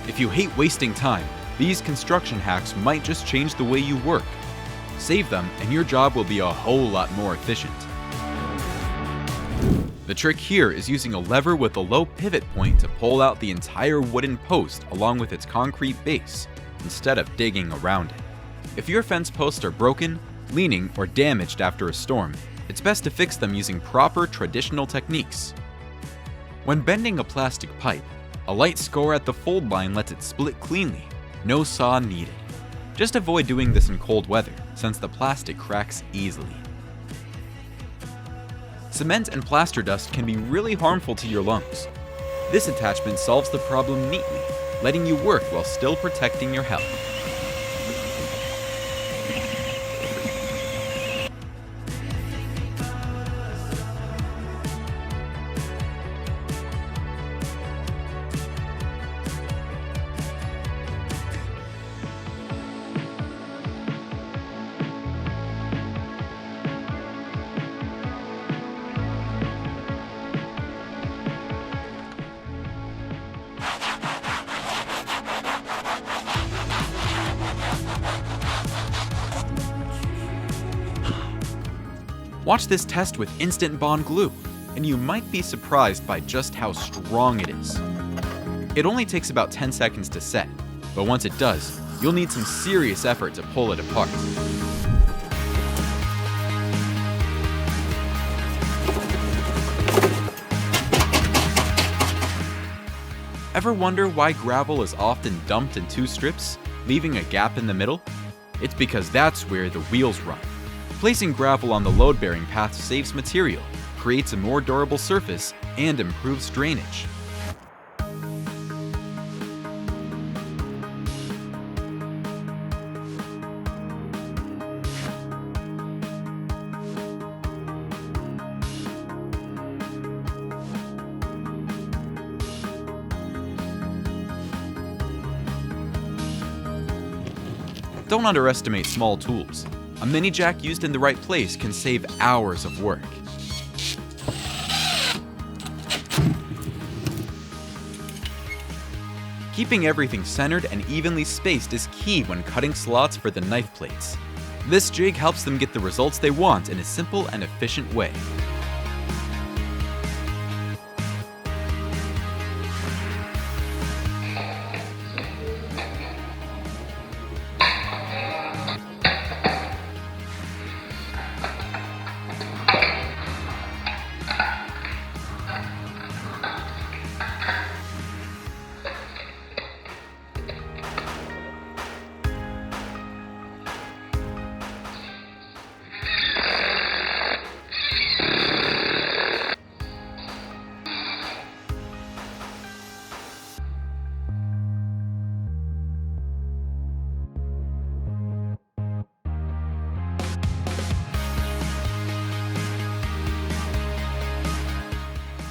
If you hate wasting time, these construction hacks might just change the way you work. Save them, and your job will be a whole lot more efficient. The trick here is using a lever with a low pivot point to pull out the entire wooden post along with its concrete base, instead of digging around it. If your fence posts are broken, leaning, or damaged after a storm, it's best to fix them using proper traditional techniques. When bending a plastic pipe, a light score at the fold line lets it split cleanly. No saw needed. Just avoid doing this in cold weather, since the plastic cracks easily. Cement and plaster dust can be really harmful to your lungs. This attachment solves the problem neatly, letting you work while still protecting your health. Watch this test with Instant Bond glue, and you might be surprised by just how strong it is. It only takes about 10 seconds to set, but once it does, you'll need some serious effort to pull it apart. Ever wonder why gravel is often dumped in two strips, leaving a gap in the middle? It's because that's where the wheels run. Placing gravel on the load-bearing path saves material, creates a more durable surface, and improves drainage. Don't underestimate small tools. A mini jack used in the right place can save hours of work. Keeping everything centered and evenly spaced is key when cutting slots for the knife plates. This jig helps them get the results they want in a simple and efficient way.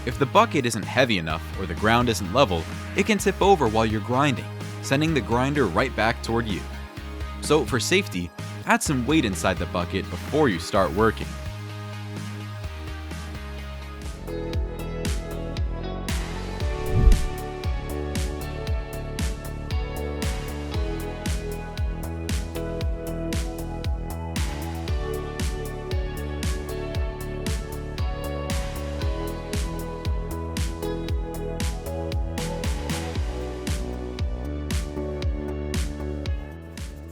If the bucket isn't heavy enough or the ground isn't level, it can tip over while you're grinding, sending the grinder right back toward you. So for safety, add some weight inside the bucket before you start working.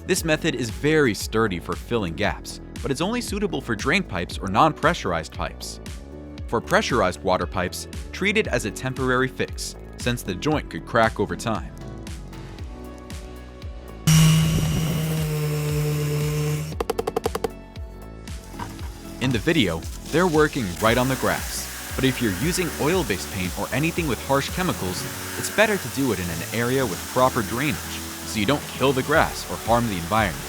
This method is very sturdy for filling gaps, but it's only suitable for drain pipes or non-pressurized pipes. For pressurized water pipes, treat it as a temporary fix, since the joint could crack over time. In the video, they're working right on the grass, but if you're using oil-based paint or anything with harsh chemicals, it's better to do it in an area with proper drainage, so you don't kill the grass or harm the environment.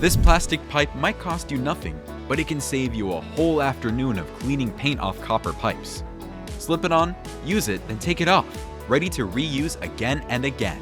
This plastic pipe might cost you nothing, but it can save you a whole afternoon of cleaning paint off copper pipes. Slip it on, use it, then take it off, ready to reuse again and again.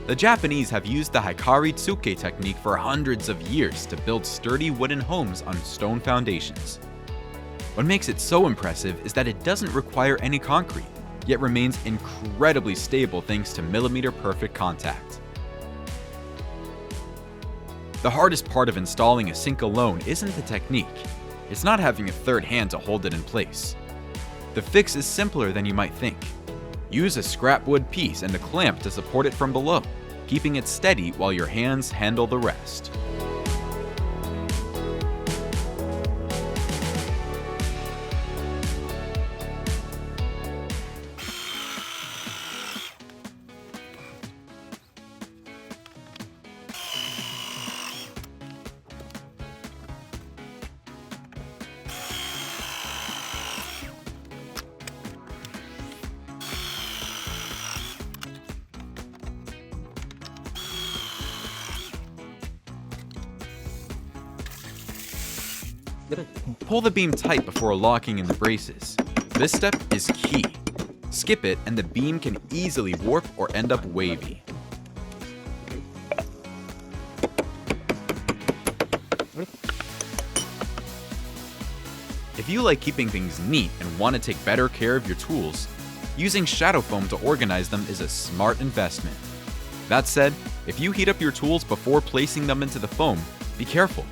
The Japanese have used the Hikari Tsuke technique for hundreds of years to build sturdy wooden homes on stone foundations. What makes it so impressive is that it doesn't require any concrete, yet remains incredibly stable thanks to millimeter-perfect contact. The hardest part of installing a sink alone isn't the technique, it's not having a third hand to hold it in place. The fix is simpler than you might think. Use a scrap wood piece and a clamp to support it from below, keeping it steady while your hands handle the rest. Pull the beam tight before locking in the braces. This step is key. Skip it and the beam can easily warp or end up wavy. If you like keeping things neat and want to take better care of your tools, using shadow foam to organize them is a smart investment. That said, if you heat up your tools before placing them into the foam, be careful.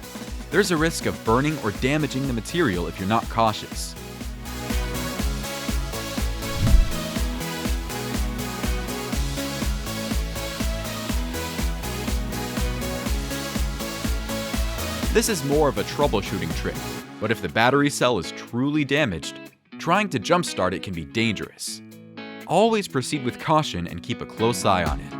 There's a risk of burning or damaging the material if you're not cautious. This is more of a troubleshooting trick, but if the battery cell is truly damaged, trying to jumpstart it can be dangerous. Always proceed with caution and keep a close eye on it.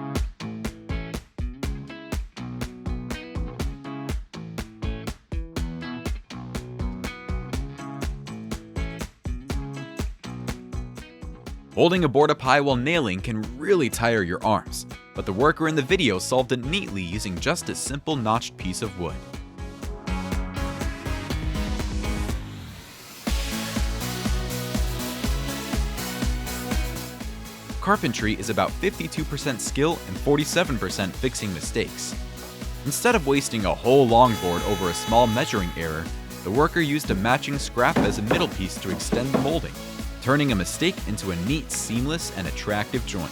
Holding a board up high while nailing can really tire your arms, but the worker in the video solved it neatly using just a simple notched piece of wood. Carpentry is about 52% skill and 47% fixing mistakes. Instead of wasting a whole longboard over a small measuring error, the worker used a matching scrap as a middle piece to extend the molding, turning a mistake into a neat, seamless, and attractive joint.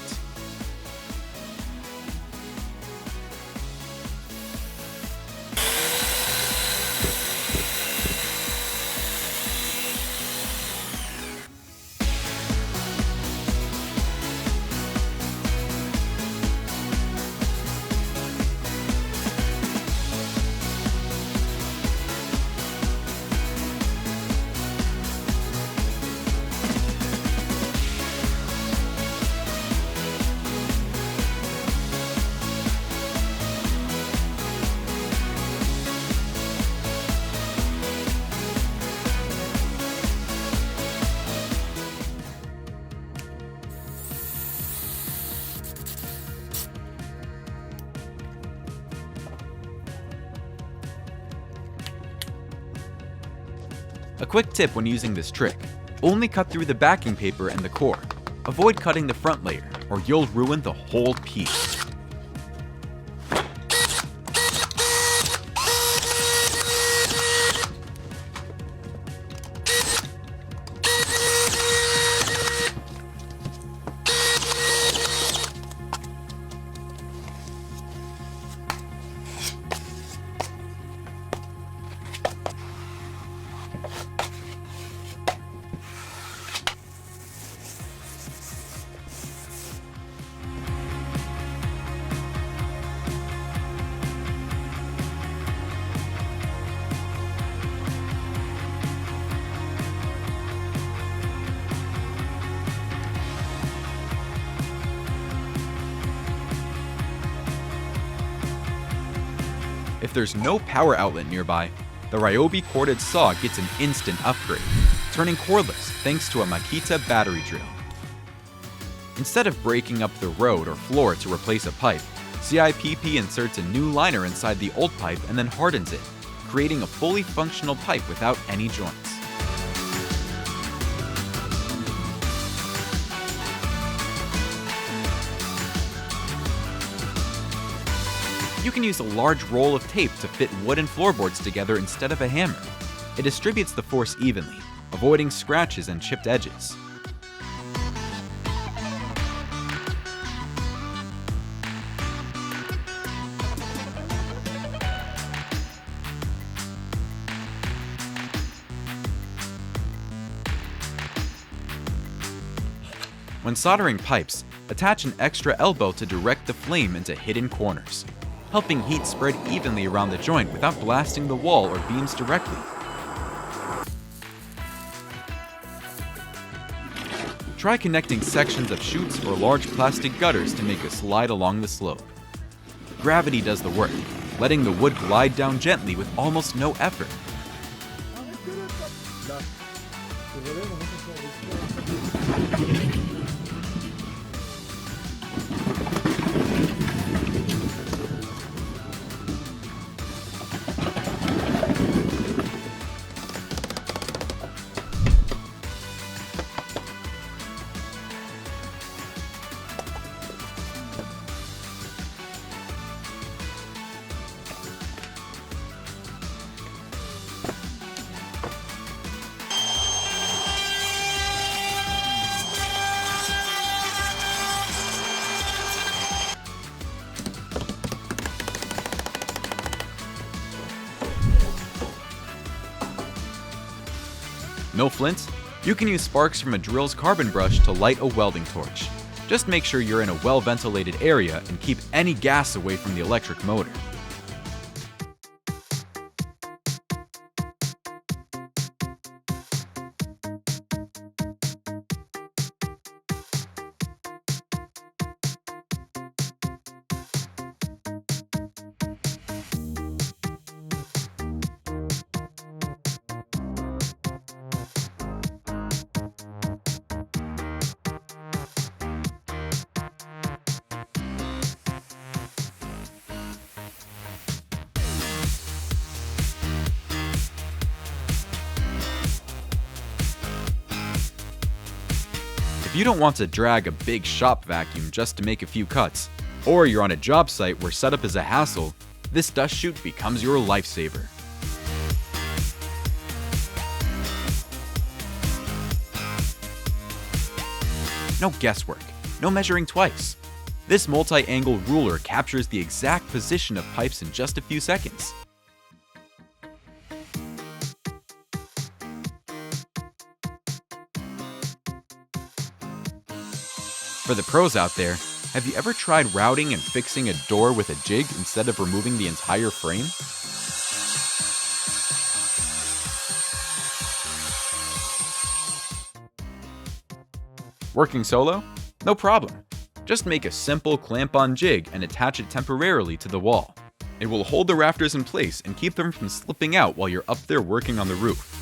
A quick tip when using this trick: only cut through the backing paper and the core. Avoid cutting the front layer, or you'll ruin the whole piece. there's no power outlet nearby, the Ryobi corded saw gets an instant upgrade, turning cordless thanks to a Makita battery drill. Instead of breaking up the road or floor to replace a pipe, CIPP inserts a new liner inside the old pipe and then hardens it, creating a fully functional pipe without any joints. You can use a large roll of tape to fit wooden floorboards together instead of a hammer. It distributes the force evenly, avoiding scratches and chipped edges. When soldering pipes, attach an extra elbow to direct the flame into hidden corners, helping heat spread evenly around the joint without blasting the wall or beams directly. Try connecting sections of chutes or large plastic gutters to make a slide along the slope. Gravity does the work, letting the wood glide down gently with almost no effort. No flint? You can use sparks from a drill's carbon brush to light a welding torch. Just make sure you're in a well-ventilated area and keep any gas away from the electric motor. If you don't want to drag a big shop vacuum just to make a few cuts, or you're on a job site where setup is a hassle, this dust chute becomes your lifesaver. No guesswork, no measuring twice. This multi-angle ruler captures the exact position of pipes in just a few seconds. For the pros out there, have you ever tried routing and fixing a door with a jig instead of removing the entire frame? Working solo? No problem. Just make a simple clamp-on jig and attach it temporarily to the wall. It will hold the rafters in place and keep them from slipping out while you're up there working on the roof.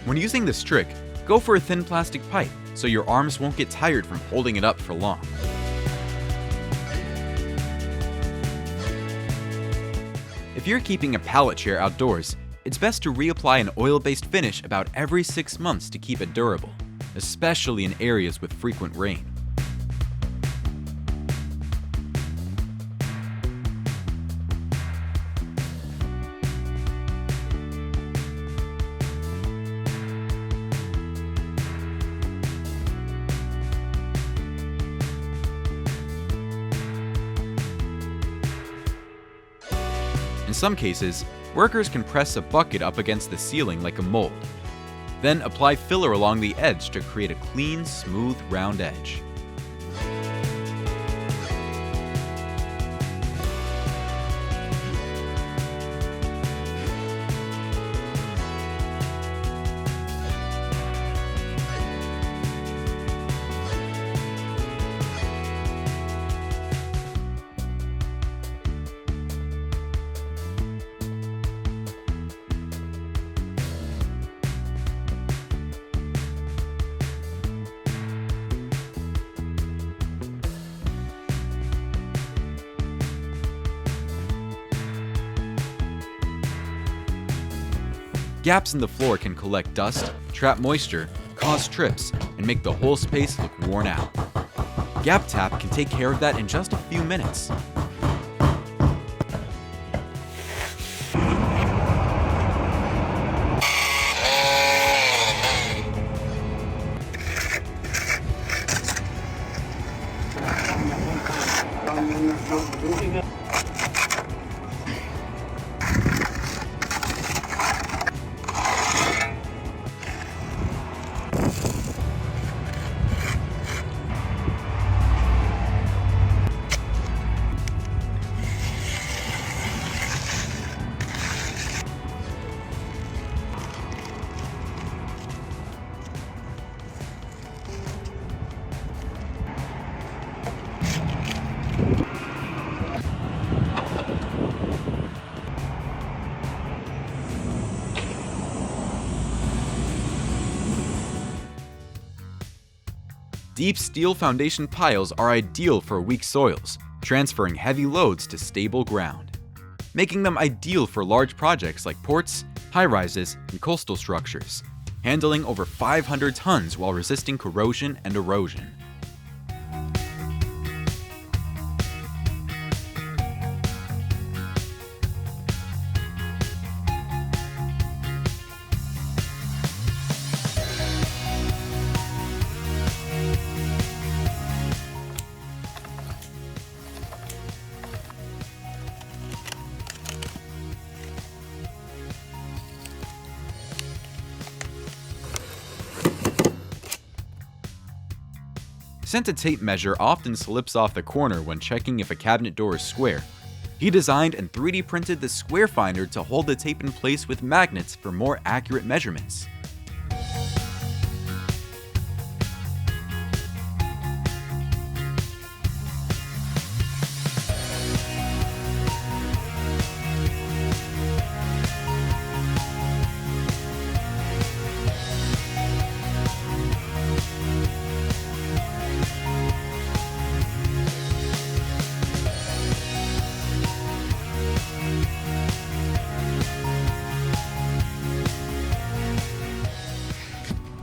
When using this trick, go for a thin plastic pipe so your arms won't get tired from holding it up for long. If you're keeping a pallet chair outdoors, it's best to reapply an oil-based finish about every 6 months to keep it durable, especially in areas with frequent rain. In some cases, workers can press a bucket up against the ceiling like a mold. Then apply filler along the edge to create a clean, smooth, round edge. Gaps in the floor can collect dust, trap moisture, cause trips, and make the whole space look worn out. Gap Tap can take care of that in just a few minutes. Deep steel foundation piles are ideal for weak soils, transferring heavy loads to stable ground, making them ideal for large projects like ports, high-rises, and coastal structures, handling over 500 tons while resisting corrosion and erosion. Since a tape measure often slips off the corner when checking if a cabinet door is square, he designed and 3D printed the square finder to hold the tape in place with magnets for more accurate measurements.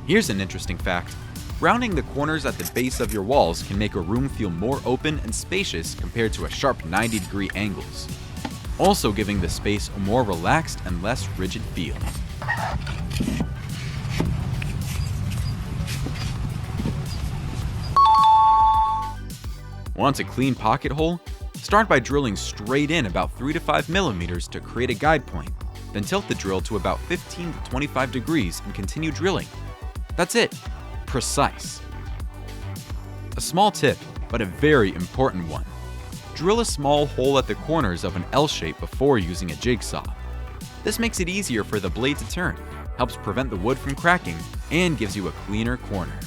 Here's an interesting fact. Rounding the corners at the base of your walls can make a room feel more open and spacious compared to a sharp 90-degree angles, also giving the space a more relaxed and less rigid feel. Want a clean pocket hole? Start by drilling straight in about 3 to 5 millimeters to create a guide point, then tilt the drill to about 15 to 25 degrees and continue drilling. That's it. Precise. A small tip, but a very important one. Drill a small hole at the corners of an L shape before using a jigsaw. This makes it easier for the blade to turn, helps prevent the wood from cracking, and gives you a cleaner corner.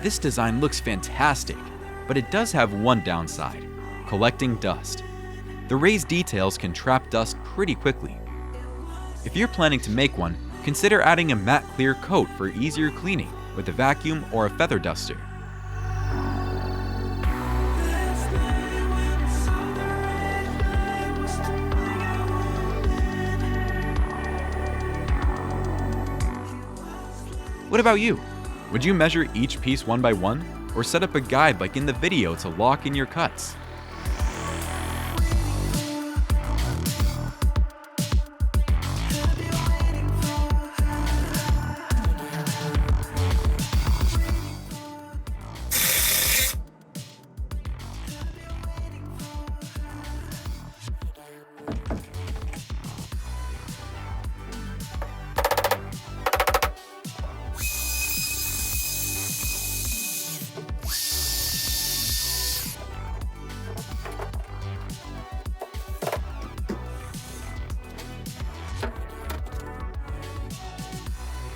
This design looks fantastic, but it does have one downside: collecting dust. The raised details can trap dust pretty quickly. If you're planning to make one, consider adding a matte clear coat for easier cleaning with a vacuum or a feather duster. What about you? Would you measure each piece one by one, or set up a guide like in the video to lock in your cuts?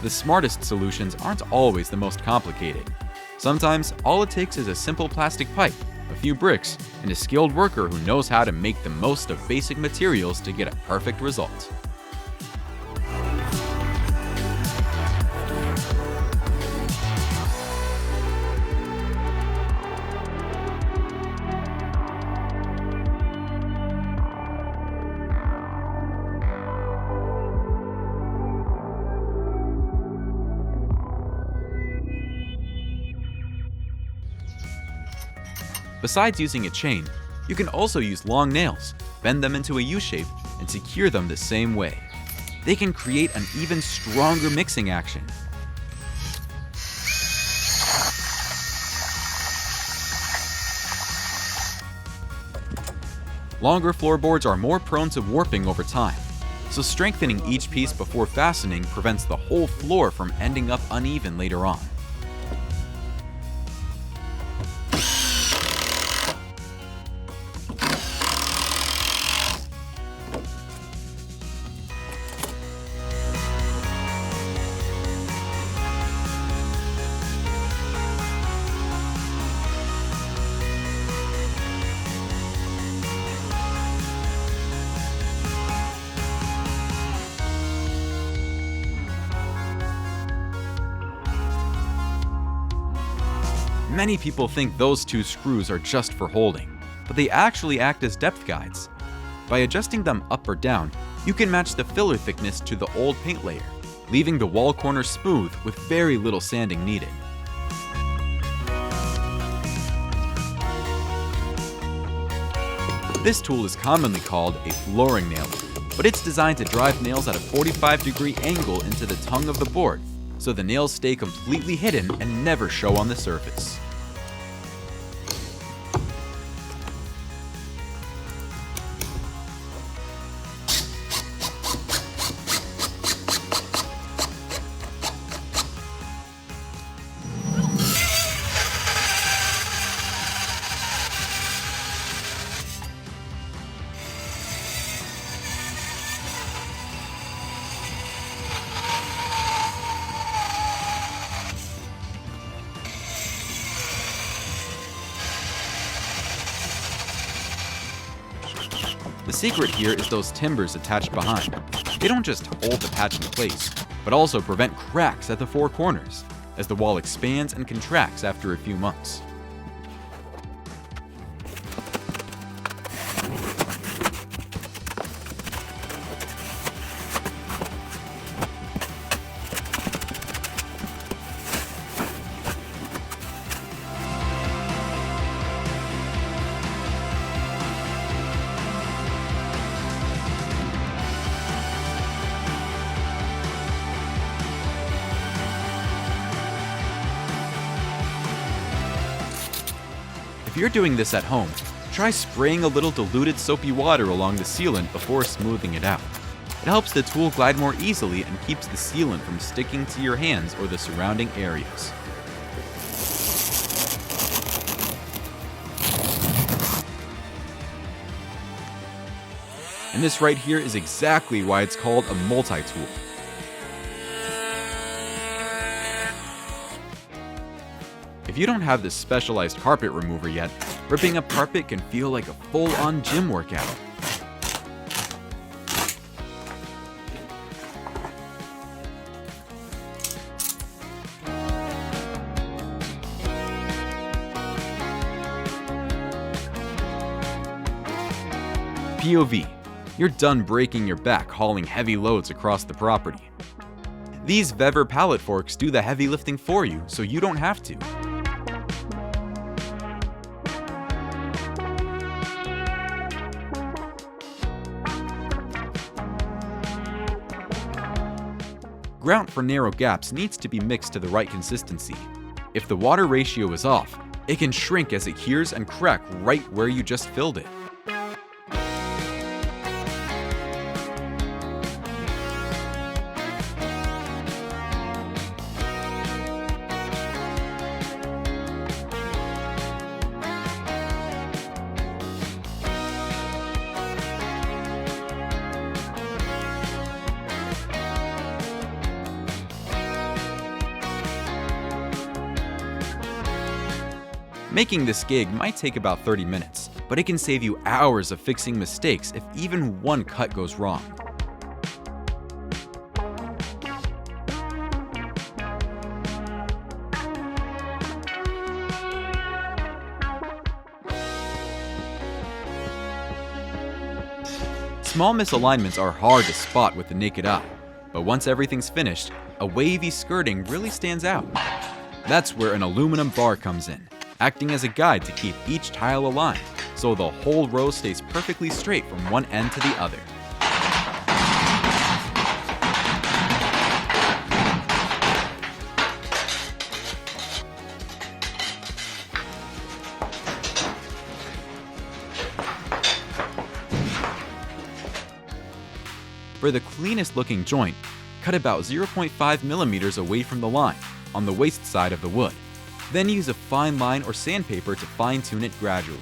The smartest solutions aren't always the most complicated. Sometimes, all it takes is a simple plastic pipe, a few bricks, and a skilled worker who knows how to make the most of basic materials to get a perfect result. Besides using a chain, you can also use long nails, bend them into a U-shape, and secure them the same way. They can create an even stronger mixing action. Longer floorboards are more prone to warping over time, so strengthening each piece before fastening prevents the whole floor from ending up uneven later on. Many people think those two screws are just for holding, but they actually act as depth guides. By adjusting them up or down, you can match the filler thickness to the old paint layer, leaving the wall corners smooth with very little sanding needed. This tool is commonly called a flooring nailer, but it's designed to drive nails at a 45-degree angle into the tongue of the board, so the nails stay completely hidden and never show on the surface. The secret here is those timbers attached behind. They don't just hold the patch in place, but also prevent cracks at the four corners, as the wall expands and contracts after a few months. If you're doing this at home, try spraying a little diluted soapy water along the sealant before smoothing it out. It helps the tool glide more easily and keeps the sealant from sticking to your hands or the surrounding areas. And this right here is exactly why it's called a multi-tool. If If you don't have this specialized carpet remover yet, ripping up carpet can feel like a full-on gym workout. POV. You're done breaking your back hauling heavy loads across the property. These Vever pallet forks do the heavy lifting for you, so you don't have to. Grout for narrow gaps needs to be mixed to the right consistency. If the water ratio is off, it can shrink as it cures and crack right where you just filled it. Making this gig might take about 30 minutes, but it can save you hours of fixing mistakes if even one cut goes wrong. Small misalignments are hard to spot with the naked eye, but once everything's finished, a wavy skirting really stands out. That's where an aluminum bar comes in, acting as a guide to keep each tile aligned, so the whole row stays perfectly straight from one end to the other. For the cleanest looking joint, cut about 0.5 millimeters away from the line, on the waste side of the wood. Then use a fine line or sandpaper to fine-tune it gradually.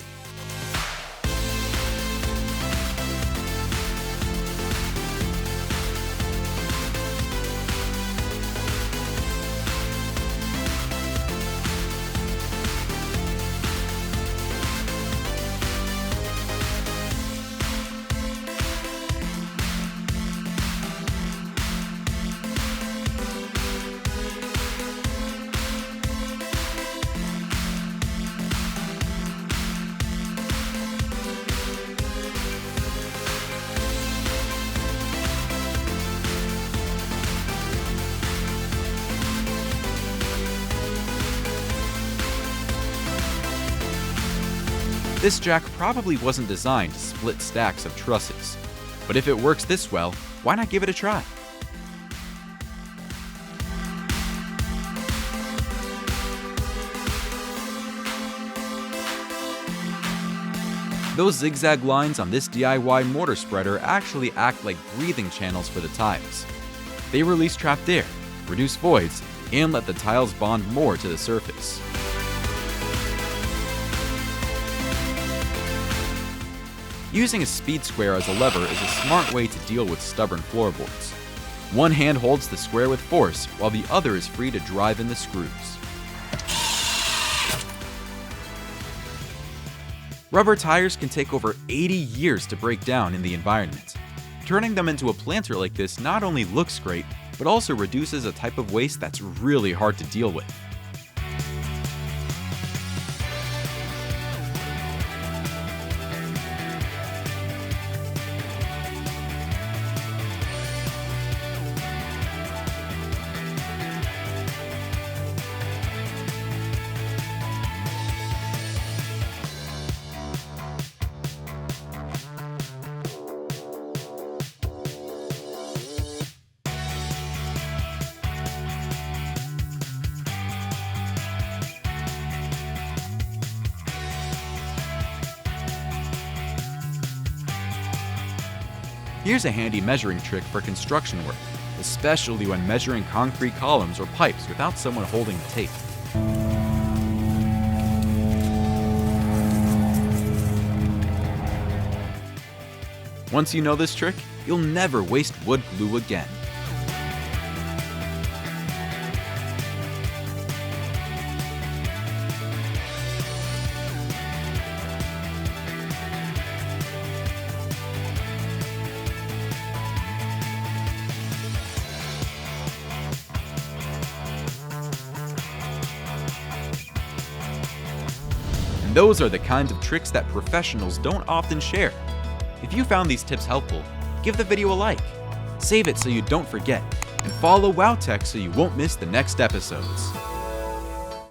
This jack probably wasn't designed to split stacks of trusses, but if it works this well, why not give it a try? Those zigzag lines on this DIY mortar spreader actually act like breathing channels for the tiles. They release trapped air, reduce voids, and let the tiles bond more to the surface. Using a speed square as a lever is a smart way to deal with stubborn floorboards. One hand holds the square with force, while the other is free to drive in the screws. Rubber tires can take over 80 years to break down in the environment. Turning them into a planter like this not only looks great, but also reduces a type of waste that's really hard to deal with. Here's a handy measuring trick for construction work, especially when measuring concrete columns or pipes without someone holding the tape. Once you know this trick, you'll never waste wood glue again. And those are the kinds of tricks that professionals don't often share. If you found these tips helpful, give the video a like, save it so you don't forget, and follow WowTech so you won't miss the next episodes.